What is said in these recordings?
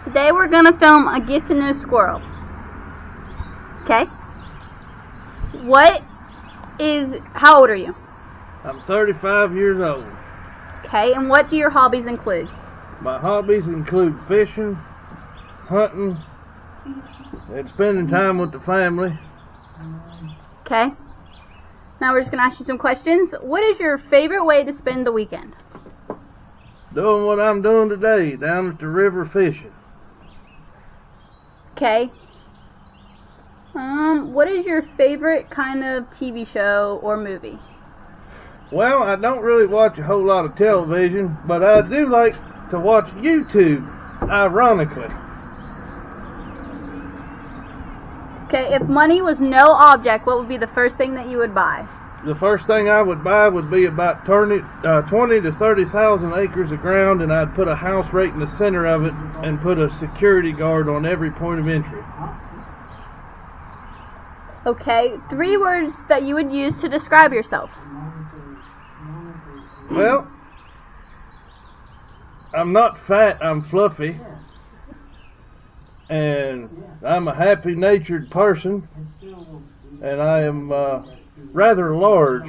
Today we're going to film a get to know squirrel. Okay? How old are you? I'm 35 years old. Okay, and what do your hobbies include? My hobbies include fishing, hunting, and spending time with the family. Okay. Now we're just going to ask you some questions. What is your favorite way to spend the weekend? Doing what I'm doing today, down at the river fishing. Okay. What is your favorite kind of TV show or movie? Well, I don't really watch a whole lot of television, but I do like to watch YouTube, ironically. Okay, if money was no object, what would be the first thing that you would buy? The first thing I would buy would be about 20 to 30,000 acres of ground, and I'd put a house right in the center of it and put a security guard on every point of entry. Okay, 3 words that you would use to describe yourself. Well, I'm not fat, I'm fluffy. And I'm a happy-natured person. And I am rather large.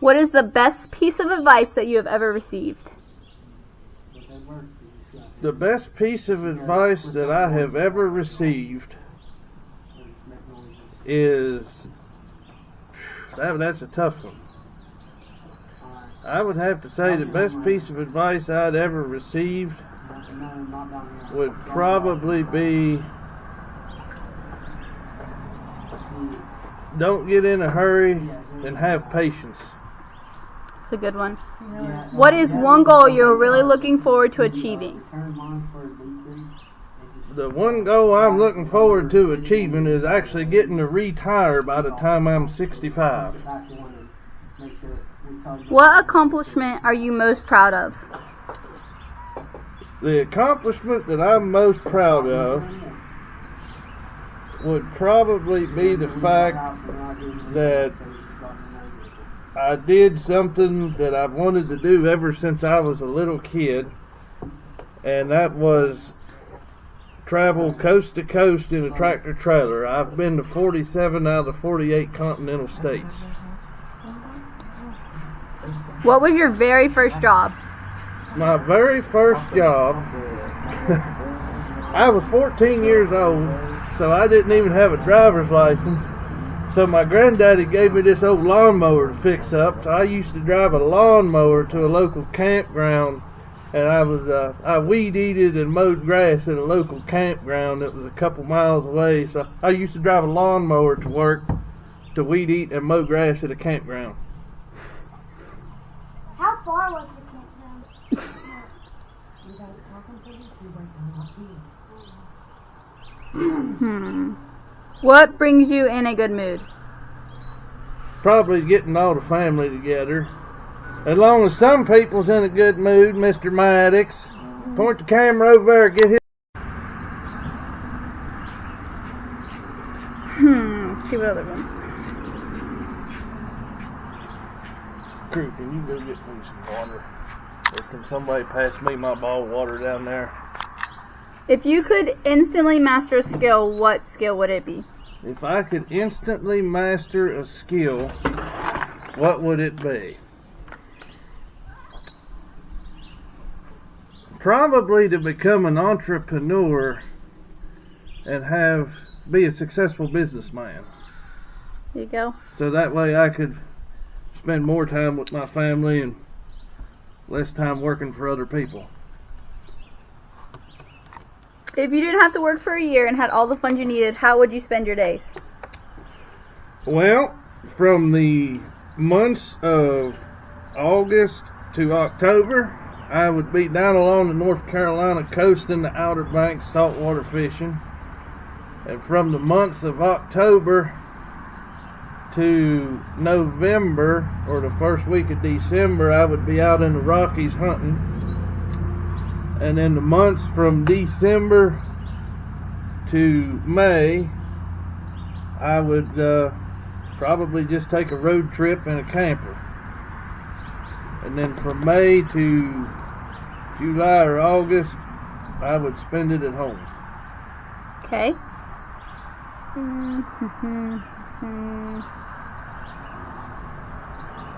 What is the best piece of advice that you have ever received? The best piece of advice that I have ever received is... That's a tough one. I would have to say the best piece of advice I'd ever received would probably be, don't get in a hurry and have patience. It's a good one. What is one goal you're really looking forward to achieving? The one goal I'm looking forward to achieving is actually getting to retire by the time I'm 65. What accomplishment are you most proud of? The accomplishment that I'm most proud of would probably be the fact that I did something that I've wanted to do ever since I was a little kid, and that was travel coast to coast in a tractor trailer. I've been to 47 out of the 48 continental states. What was your very first job? My very first job, I was 14 years old, so I didn't even have a driver's license. So my granddaddy gave me this old lawnmower to fix up. So I used to drive a lawnmower to a local campground, and I weed-eated and mowed grass at a local campground that was a couple miles away. So I used to drive a lawnmower to work to weed-eat and mow grass at a campground. How far was the campground? What brings you in a good mood? Probably getting all the family together. As long as some people's in a good mood, Mr. Maddox. Point the camera over there, get his... Let's see what other ones. Crew, can you go get me some water? Or can somebody pass me my bottle of water down there? If you could instantly master a skill, what skill would it be? If I could instantly master a skill, what would it be? Probably to become an entrepreneur and be a successful businessman. There you go. So that way I could spend more time with my family and less time working for other people. If you didn't have to work for a year and had all the funds you needed, how would you spend your days? Well, from the months of August to October, I would be down along the North Carolina coast in the Outer Banks saltwater fishing. And from the months of October to November, or the first week of December, I would be out in the Rockies hunting. And in the months from December to May, I would probably just take a road trip in a camper. And then from May to July or August, I would spend it at home. Okay.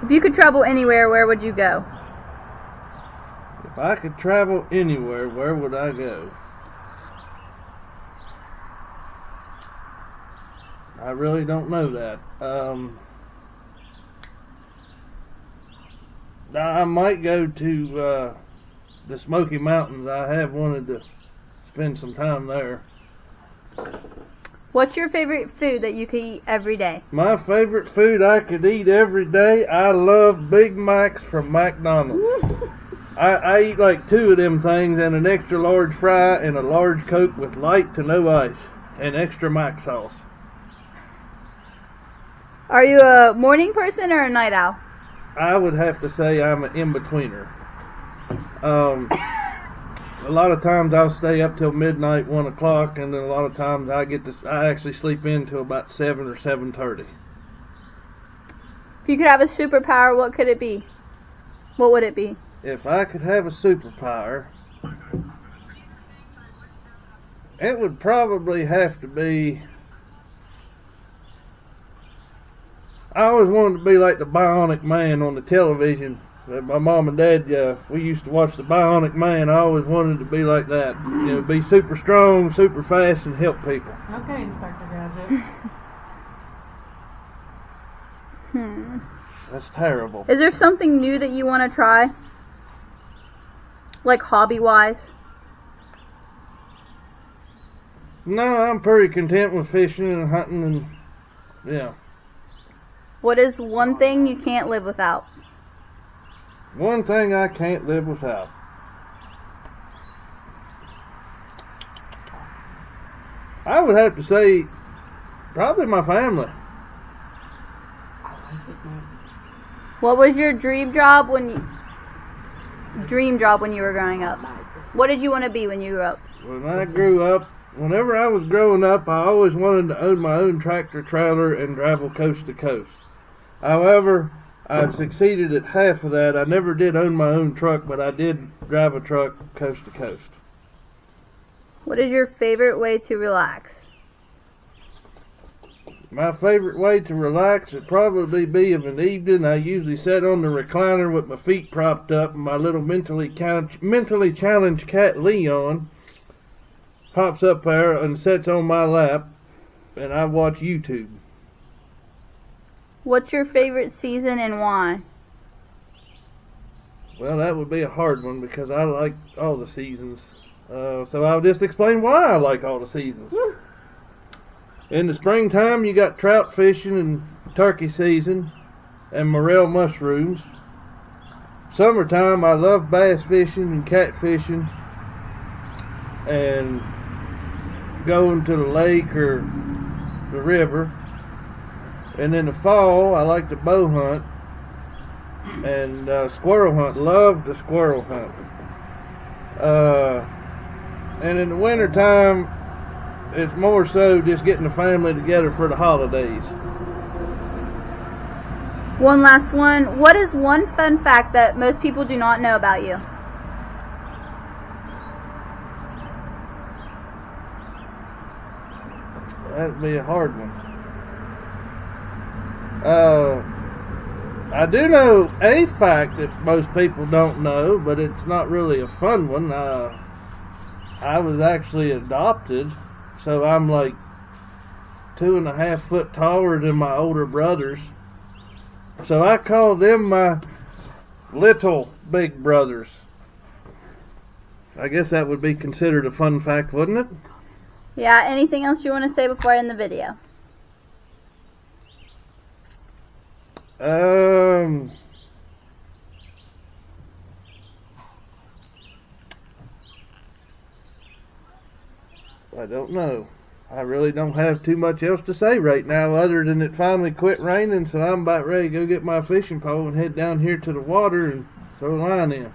If you could travel anywhere, where would you go? If I could travel anywhere, where would I go? I really don't know that. I might go to the Smoky Mountains. I have wanted to spend some time there. What's your favorite food that you could eat every day? My favorite food I could eat every day, I love Big Macs from McDonald's. I eat like 2 of them things and an extra large fry and a large Coke with light to no ice and extra Mac sauce. Are you a morning person or a night owl? I would have to say I'm an in-betweener. A lot of times I'll stay up till midnight, 1 o'clock, and then a lot of times I actually sleep in till about 7 or 7:30. If you could have a superpower, what could it be? What would it be? If I could have a superpower, it would probably have to be... I always wanted to be like the Bionic Man on the television. My mom and dad, we used to watch the Bionic Man. I always wanted to be like that. You know, be super strong, super fast, and help people. Okay, Inspector Gadget. That's terrible. Is there something new that you want to try? Like hobby-wise? No, I'm pretty content with fishing and hunting and, yeah. What is one thing you can't live without? One thing I can't live without. I would have to say, probably my family. What was your dream job when you were growing up? What did you want to be when you grew up? When I grew up, whenever I was growing up, I always wanted to own my own tractor trailer and travel coast to coast. However, I succeeded at half of that. I never did own my own truck, but I did drive a truck coast to coast. What is your favorite way to relax? My favorite way to relax would probably be of an evening. I usually sit on the recliner with my feet propped up, and my little mentally challenged cat Leon pops up there and sits on my lap, and I watch YouTube. What's your favorite season and why? Well, that would be a hard one because I like all the seasons. So I'll just explain why I like all the seasons. In the springtime, you got trout fishing and turkey season and morel mushrooms. Summertime, I love bass fishing and catfishing and going to the lake or the river. And in the fall, I like to bow hunt and squirrel hunt. Love the squirrel hunt. And in the wintertime, it's more so just getting the family together for the holidays. One last one. What is one fun fact that most people do not know about you? That would be a hard one. I do know a fact that most people don't know, but it's not really a fun one. I was actually adopted, so I'm like 2.5 foot taller than my older brothers. So I call them my little big brothers. I guess that would be considered a fun fact, wouldn't it? Yeah, anything else you want to say before I end the video? I don't know. I really don't have too much else to say right now other than it finally quit raining, so I'm about ready to go get my fishing pole and head down here to the water and throw a line in.